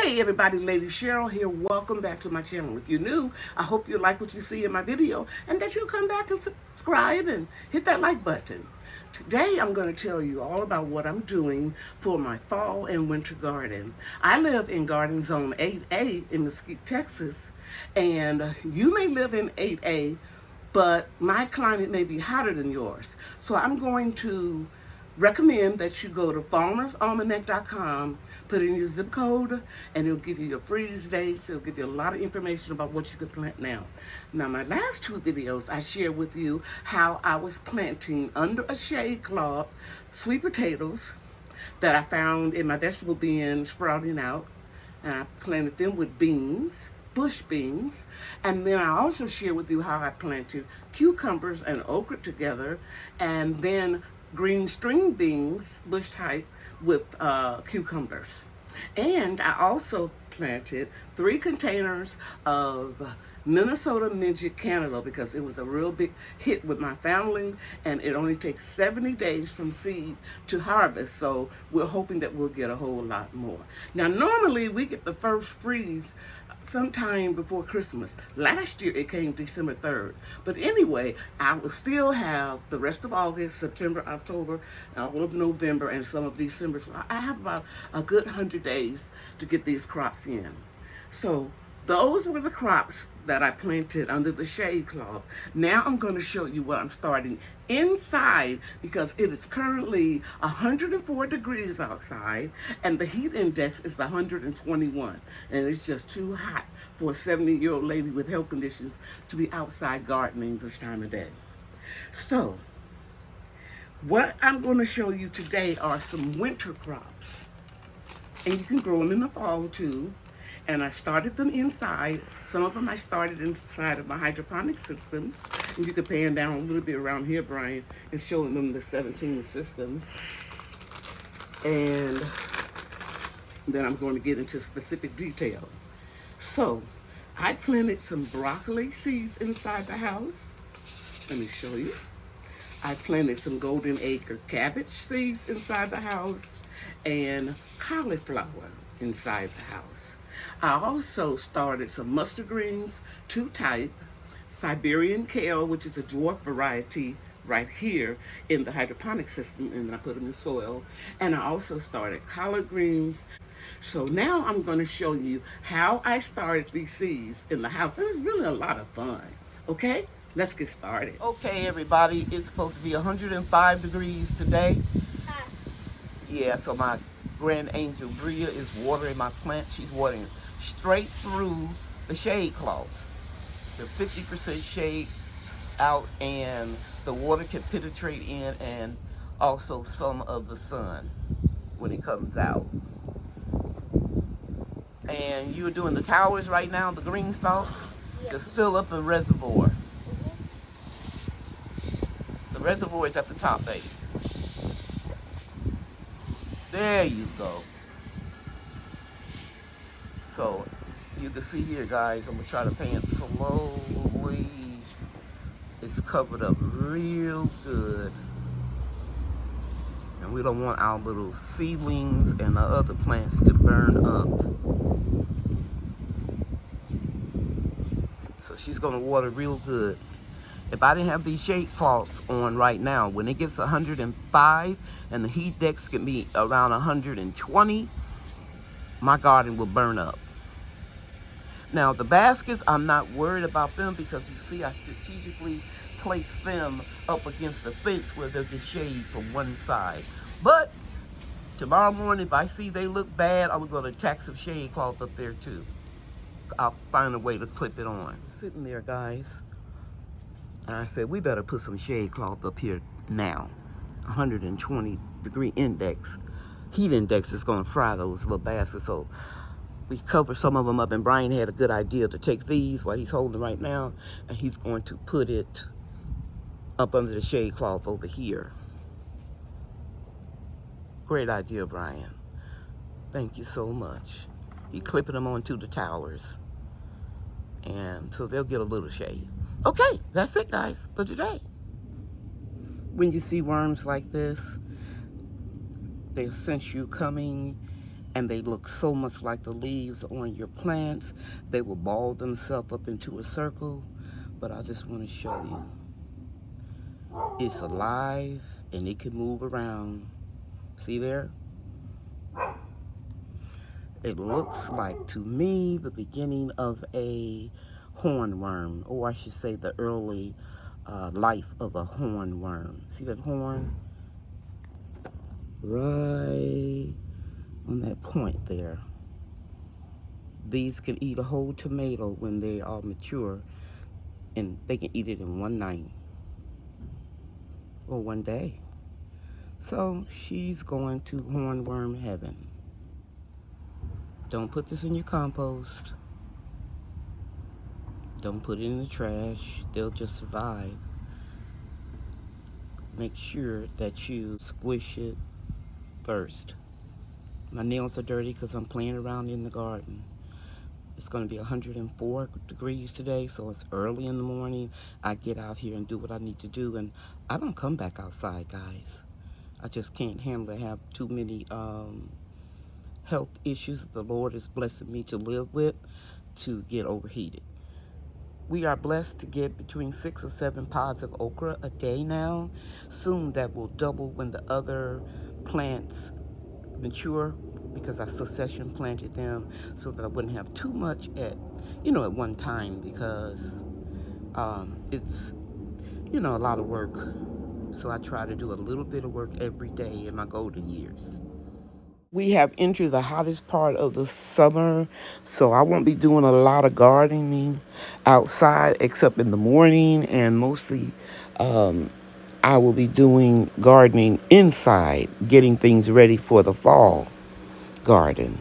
Hey everybody, Lady Cheryl here. Welcome back to my channel. If you're new, I hope you like what you see in my video and that you'll come back and subscribe and hit that like button. Today I'm going to tell you all about what I'm doing for my fall and winter garden. I live in Garden Zone 8A in Mesquite, Texas, and you may live in 8A, but my climate may be hotter than yours. So I'm going to recommend that you go to farmersalmanac.com, put in your zip code, and it'll give you your freeze dates. It'll give you a lot of information about what you can plant now. Now, my last two videos, I shared with you how I was planting under a shade cloth sweet potatoes that I found in my vegetable bin sprouting out. And I planted them with beans, bush beans. And then I also shared with you how I planted cucumbers and okra together, and then green string beans, bush type, with cucumbers. And I also planted 3 containers of Minnesota midget cantaloupe because it was a real big hit with my family, and it only takes 70 days from seed to harvest, so we're hoping that we'll get a whole lot more. Now, normally we get the first freeze sometime before Christmas. Last year it came December 3rd. But anyway, I will still have the rest of August, September, October, all of November, and some of December. So I have about a good 100 days to get these crops in. So those were the crops that I planted under the shade cloth. Now I'm going to show you what I'm starting inside, because it is currently 104 degrees outside and the heat index is 121, and it's just too hot for a 70-year-old lady with health conditions to be outside gardening this time of day. So what I'm going to show you today are some winter crops, and you can grow them in the fall too. And I started them inside. Some of them I started inside of my hydroponic systems. And you can pan down a little bit around here, Brian, and showing them the 17 systems. And then I'm going to get into specific detail. So I planted some broccoli seeds inside the house. Let me show you. I planted some golden acre cabbage seeds inside the house and cauliflower inside the house. I also started some mustard greens, 2 type, Siberian kale, which is a dwarf variety right here in the hydroponic system, and I put them in soil. And I also started collard greens. So now I'm going to show you how I started these seeds in the house. It was really a lot of fun. Okay, let's get started. Okay, everybody, it's supposed to be 105 degrees today. Yeah, so my grand angel Bria is watering my plants. She's watering straight through the shade cloths. The 50% shade out, and the water can penetrate in, and also some of the sun when it comes out. And you're doing the towers right now, the green stalks. Yes. Just fill up the reservoir. The reservoir is at the top, baby. There you go. So you can see here, guys, I'm gonna try to pan slowly. It's covered up real good. And we don't want our little seedlings and our other plants to burn up. So she's gonna water real good. If I didn't have these shade cloths on right now, when it gets 105 and the heat index can be around 120, my garden will burn up. Now the baskets, I'm not worried about them because you see I strategically place them up against the fence where they'll get shade from one side. But tomorrow morning, if I see they look bad, I'm going to tack some shade cloth up there too. I'll find a way to clip it on. Sitting there, guys. And I said, we better put some shade cloth up here now. 120 degree index. Heat index is going to fry those little baskets. So we cover some of them up, and Brian had a good idea to take these while he's holding right now, and he's going to put it up under the shade cloth over here. Great idea, Brian. Thank you so much. He's clipping them onto the towers, and so they'll get a little shade. Okay, that's it, guys, for today. When you see worms like this, they'll sense you coming, and they look so much like the leaves on your plants. They will ball themselves up into a circle, but I just want to show you. It's alive and it can move around. See there? It looks like, to me, the beginning of a hornworm, or I should say the early life of a hornworm. See that horn? Right on that point there. These can eat a whole tomato when they are mature, and they can eat it in one night or one day. So she's going to hornworm heaven. Don't put this in your compost. Don't put it in the trash. They'll just survive. Make sure that you squish it first. My nails are dirty because I'm playing around in the garden. It's going to be 104 degrees today, so it's early in the morning. I get out here and do what I need to do, and I don't come back outside, guys. I just can't handle to have too many health issues that the Lord is blessing me to live with to get overheated. We are blessed to get between 6 or 7 pods of okra a day now. Soon that will double when the other plants mature, because I succession planted them so that I wouldn't have too much at one time, because it's, a lot of work. So I try to do a little bit of work every day in my golden years. We have entered the hottest part of the summer, so I won't be doing a lot of gardening outside except in the morning, and mostly I will be doing gardening inside, getting things ready for the fall garden.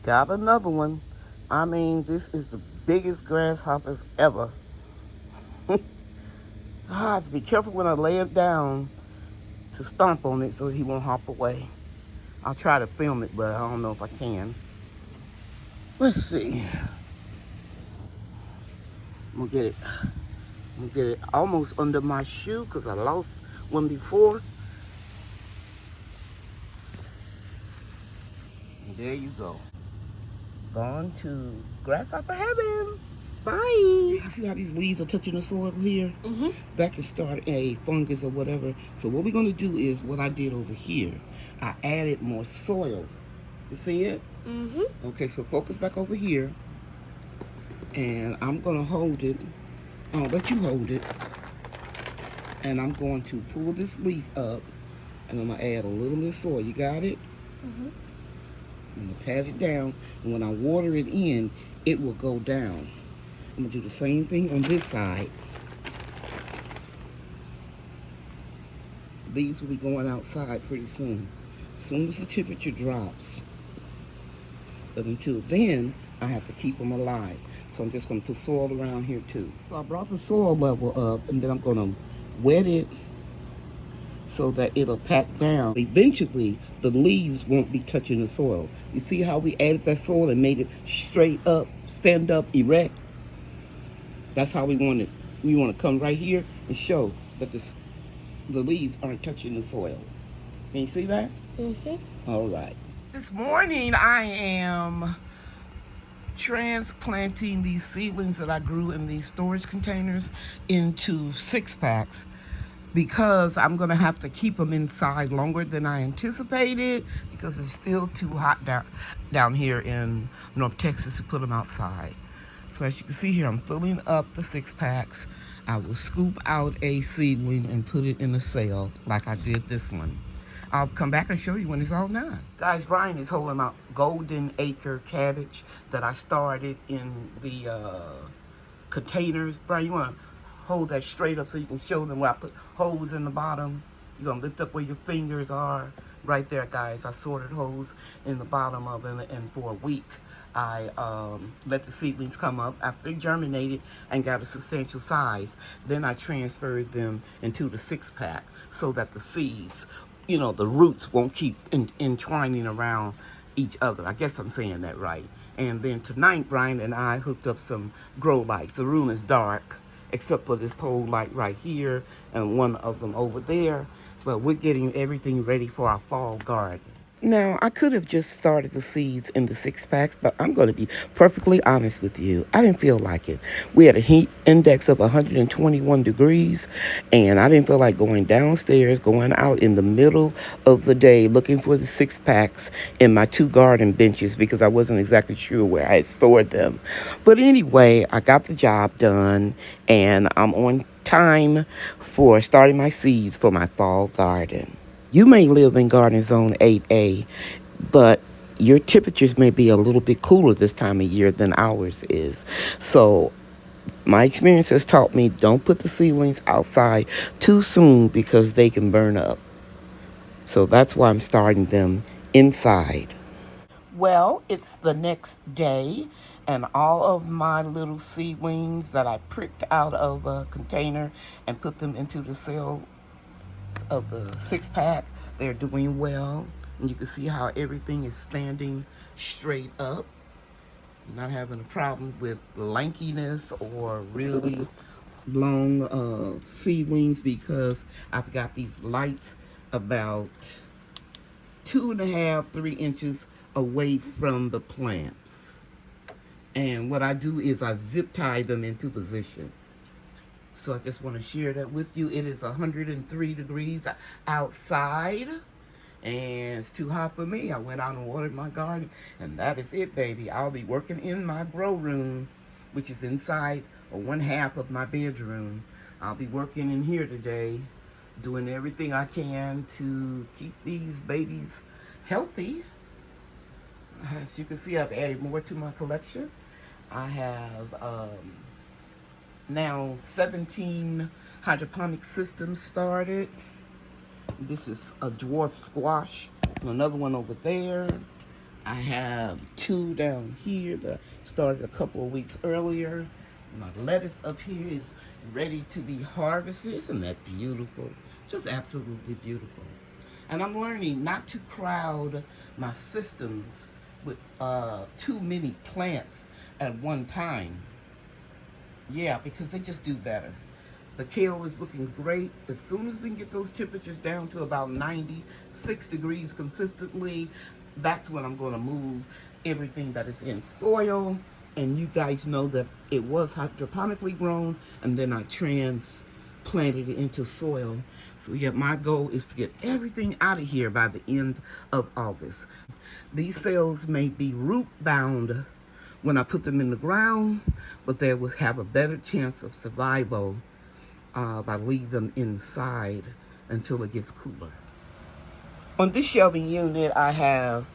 Got another one. I mean, this is the biggest grasshoppers ever. I have to be careful when I lay it down to stomp on it so he won't hop away. I'll try to film it, but I don't know if I can. Let's see. I'm gonna get it almost under my shoe because I lost one before. And there you go. Gone to grasshopper heaven. Bye. You see how these leaves are touching the soil here? Mm-hmm. That can start a fungus or whatever. So what we're gonna do is what I did over here. I added more soil. You see it? Mm-hmm. Okay, so focus back over here. And I'm gonna hold it. I'll let you hold it. And I'm going to pull this leaf up, and I'm gonna add a little bit of soil. You got it? Mm-hmm. I'm gonna pat it down, and when I water it in, it will go down. I'm gonna do the same thing on this side. These will be going outside pretty soon. As soon as the temperature drops. But until then, I have to keep them alive. So I'm just gonna put soil around here too. So I brought the soil level up, and then I'm gonna wet it so that it'll pack down. Eventually, the leaves won't be touching the soil. You see how we added that soil and made it straight up, stand up, erect? That's how we want it. We want to come right here and show that the leaves aren't touching the soil. Can you see that? Mm-hmm. All right. This morning, I am transplanting these seedlings that I grew in these storage containers into 6-packs, because I'm going to have to keep them inside longer than I anticipated, because it's still too hot down here in North Texas to put them outside. So as you can see here, I'm filling up the 6-packs. I will scoop out a seedling and put it in a cell like I did this one. I'll come back and show you when it's all done. Guys, Brian is holding my golden acre cabbage that I started in the containers. Brian, you want to hold that straight up so you can show them where I put holes in the bottom? You're going to lift up where your fingers are. Right there, guys. I sorted holes in the bottom of it, and for a week, I let the seedlings come up after they germinated and got a substantial size. Then I transferred them into the 6-pack so that the seeds, the roots won't keep entwining around each other. I guess I'm saying that right. And then tonight, Brian and I hooked up some grow lights. The room is dark, except for this pole light right here and one of them over there. But we're getting everything ready for our fall garden. Now, I could have just started the seeds in the 6-packs, but I'm going to be perfectly honest with you. I didn't feel like it. We had a heat index of 121 degrees, and I didn't feel like going downstairs, going out in the middle of the day looking for the 6-packs in my 2 garden benches because I wasn't exactly sure where I had stored them. But anyway, I got the job done, and I'm on time for starting my seeds for my fall garden. You may live in Garden Zone 8A, but your temperatures may be a little bit cooler this time of year than ours is. So my experience has taught me don't put the seedlings outside too soon because they can burn up. So that's why I'm starting them inside. Well, it's the next day, and all of my little seedlings that I pricked out of a container and put them into the cell of the 6-pack, they're doing well. And you can see how everything is standing straight up. Not having a problem with lankiness or really long seedlings because I've got these lights about 2.5, 3 inches away from the plants. And what I do is I zip tie them into position. So I just want to share that with you. It is 103 degrees outside, and it's too hot for me. I went out and watered my garden, and that is it, baby. I'll be working in my grow room, which is inside or 1/2 of my bedroom. I'll be working in here today, doing everything I can to keep these babies healthy. As you can see, I've added more to my collection. I have now 17 hydroponic systems started. This is a dwarf squash, another one over there. I have 2 down here that started a couple of weeks earlier. My lettuce up here is ready to be harvested. Isn't that beautiful? Just absolutely beautiful. And I'm learning not to crowd my systems with too many plants at one time. Yeah, because they just do better. The kale is looking great. As soon as we can get those temperatures down to about 96 degrees consistently, that's when I'm going to move everything that is in soil. And you guys know that it was hydroponically grown, and then I transplanted it into soil. So yeah, my goal is to get everything out of here by the end of August. These cells may be root bound when I put them in the ground, but they will have a better chance of survival if I leave them inside until it gets cooler. On this shelving unit, I have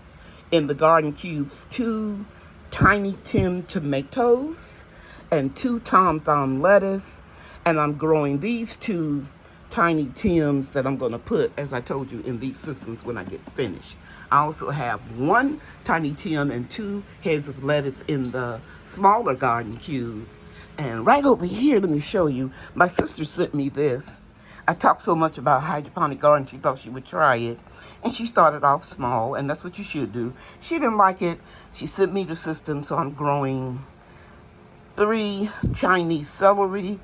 in the garden cubes 2 tiny Tim tomatoes and 2 Tom Thumb lettuce, and I'm growing these 2 tiny Tims that I'm going to put, as I told you, in these systems when I get finished. I also have 1 tiny Tim and 2 heads of lettuce in the smaller garden cube. And right over here, let me show you, my sister sent me this. I talked so much about hydroponic garden, she thought she would try it. And she started off small, and that's what you should do. She didn't like it. She sent me the system, so I'm growing 3 Chinese celery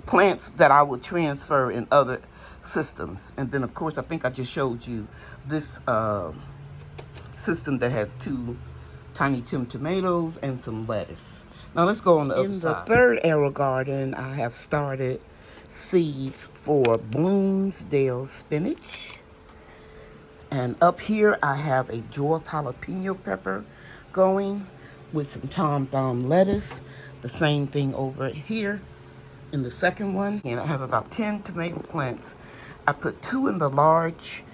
plants that I will transfer in other systems. And then, of course, I think I just showed you this system that has 2 tiny Tim tomatoes and some lettuce. Now let's go on the other side. In the third arrow garden, I have started seeds for Bloomsdale spinach. And up here, I have a dwarf jalapeno pepper going with some Tom Thumb lettuce. The same thing over here in the second one. And I have about 10 tomato plants. I put 2 in the large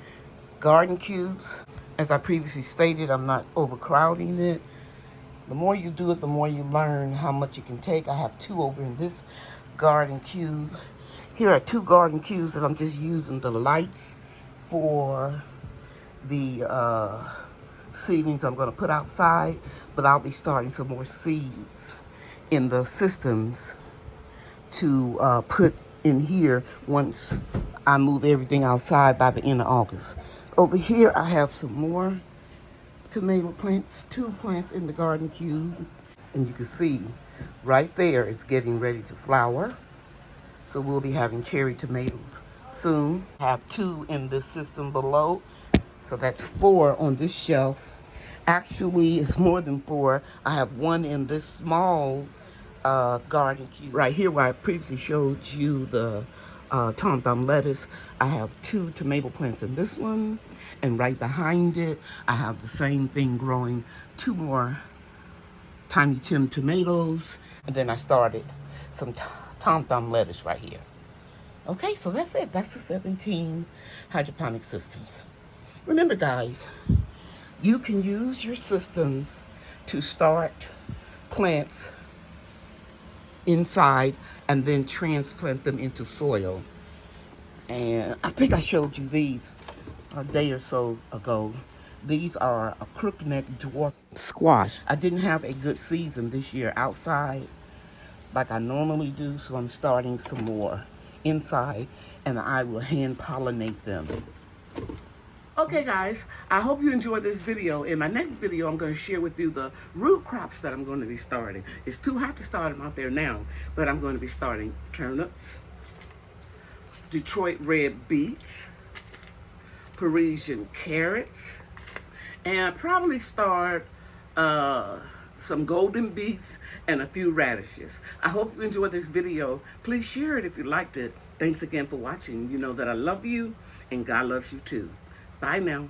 garden cubes. As I previously stated, I'm not overcrowding it. The more you do it, the more you learn how much you can take. I have 2 over in this garden cube. Here are 2 garden cubes that I'm just using the lights for the seedlings I'm going to put outside. But I'll be starting some more seeds in the systems to put in here once I move everything outside by the end of August. Over here, I have some more tomato plants, 2 plants in the garden cube. And you can see right there it's getting ready to flower. So we'll be having cherry tomatoes soon. I have 2 in this system below So that's 4 on this shelf. Actually, it's more than 4. I have 1 in this small garden cube right here where I previously showed you the tom thumb lettuce. I have 2 tomato plants in this one, and right behind it I have the same thing growing, 2 more Tiny Tim tomatoes, and then I started some tom thumb lettuce right here. Okay, so that's it. That's the 17 hydroponic systems. Remember, guys, you can use your systems to start plants inside and then transplant them into soil. And I think I showed you these a day or so ago. These are a crookneck dwarf squash. I didn't have a good season this year outside like I normally do, so I'm starting some more inside, and I will hand pollinate them. Okay, guys, I hope you enjoyed this video. In my next video, I'm going to share with you the root crops that I'm going to be starting. It's too hot to start them out there now, but I'm going to be starting turnips, Detroit red beets, Parisian carrots, and I'll probably start some golden beets and a few radishes. I hope you enjoyed this video. Please share it if you liked it. Thanks again for watching. You know that I love you and God loves you too. Bye now.